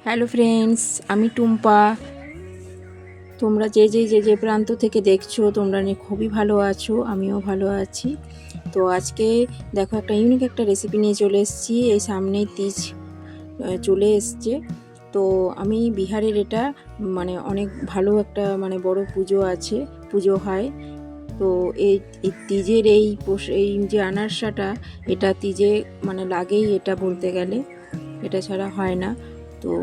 Hello friends, আমি টুম্পা। তোমরা যে প্রান্ত থেকে দেখছো তোমরা খুবই ভালো আছো, আমিও ভালো আছি। তো আজকে দেখো একটা ইউনিক একটা রেসিপি নিয়ে চলে এসেছি। এই সামনেই তিজ চলে এসছে। তো আমি বিহারের এটা মানে অনেক ভালো একটা বড় পুজো আছে, পুজো হয়। তো এই তিজের এই যে আনারসাটা, এটা তিজে লাগেই, এটা বলতে গেলে এটা ছাড়া হয় না। তো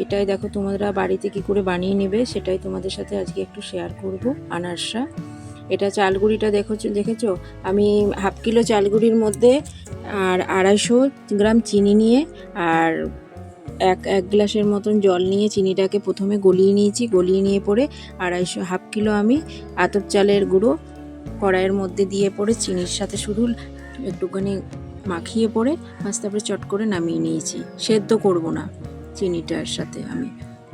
এটাই দেখো তোমরা বাড়িতে কি করে বানিয়ে নেবে সেটাই তোমাদের সাথে আজকে একটু শেয়ার করব। আনারসা, এটা চালগুড়িটা দেখেছো আমি হাফ কিলো চালগুড়ির মধ্যে আর 250 গ্রাম চিনি নিয়ে আর এক গ্লাসের মতন জল নিয়ে চিনিটাকে প্রথমে গলিয়ে নিয়েছি। গলিয়ে নিয়ে পরে হাফ কিলো আমি আতপ চালের গুঁড়ো কড়াইয়ের মধ্যে দিয়ে পরে চিনির সাথে শুধু একটুখানি মাখিয়ে পরে তারপরে চট করে নামিয়ে নিয়েছি। সেদ্ধ করব না, চিনিটার সাথে আমি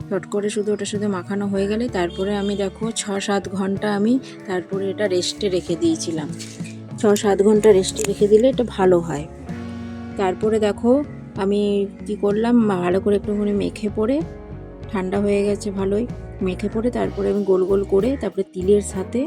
চট করে শুধু ওটার সাথে মাখানো হয়ে গেলে তারপরে আমি দেখো 6-7 ঘন্টা আমি তারপরে এটা রেস্টে রেখে দিয়েছিলাম। 6-7 ঘন্টা রেস্টে রেখে দিলে এটা ভালো হয়। তারপরে দেখো আমি কি করলাম, ভালো করে একটুখানি মেখে পরে, ঠান্ডা হয়ে গেছে ভালোই, মেখে পরে তারপরে আমি গোল গোল করে তারপরে তিলের সাথে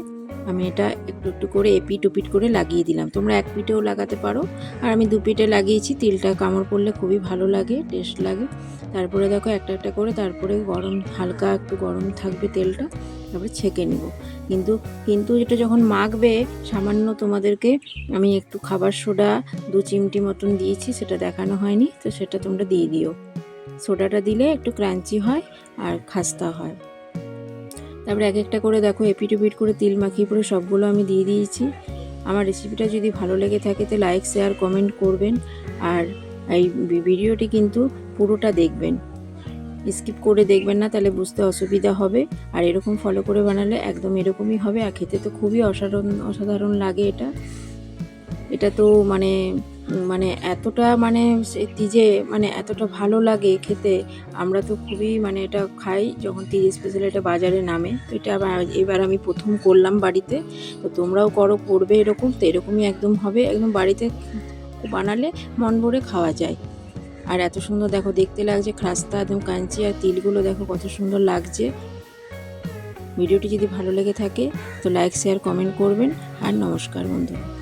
আমি এটা একটু একটু করে এপিট ওপিট করে লাগিয়ে দিলাম। তোমরা এক পিঠেও লাগাতে পারো, আর আমি 2 পিঠে লাগিয়েছি। তিলটা কামড় পড়লে খুবই ভালো লাগে, টেস্ট লাগে। তারপরে দেখো একটা একটা করে তারপরে গরম, হালকা একটু গরম থাকবে তেলটা, তারপরে ছেঁকে নেব। কিন্তু এটা যখন মাখবে সামান্য তোমাদেরকে আমি একটু খাবার সোডা 2 চিমটি মতন দিয়েছি, সেটা দেখানো হয়নি, তো সেটা তোমরা দিয়ে দিও। সোডাটা দিলে একটু ক্রাঞ্চি হয় আর খাস্তা হয়। তারপরে এক একটা করে দেখো এপিট ওপিট করে তিল মাখিয়ে পরে সবগুলো আমি দিয়ে দিয়েছি। আমার রেসিপিটা যদি ভালো লেগে থাকে তো লাইক শেয়ার কমেন্ট করবেন, আর এই ভিডিওটি কিন্তু পুরোটা দেখবেন, স্কিপ করে দেখবেন না, তাহলে বুঝতে অসুবিধা হবে। আর এরকম ফলো করে বানালে একদম এরকমই হবে, আর খেতে তো খুবই অসাধারণ লাগে। এটা তো এতটা তিজে এতটা ভালো লাগে খেতে। আমরা তো খুবই এটা খাই যখন তিজ স্পেশাল এটা বাজারে নামে। তো এটা এবার আমি প্রথম করলাম বাড়িতে। তো তোমরাও করবে এরকম, তো এরকমই একদম হবে, একদম বাড়িতে বানালে মন ভরে খাওয়া যায়। আর এত সুন্দর দেখো দেখতে লাগছে, খাস্তা একদম কাঞ্চি, আর তিলগুলো দেখো কত সুন্দর লাগছে। ভিডিওটি যদি ভালো লেগে থাকে তো লাইক শেয়ার কমেন্ট করবেন, আর নমস্কার বন্ধুরা।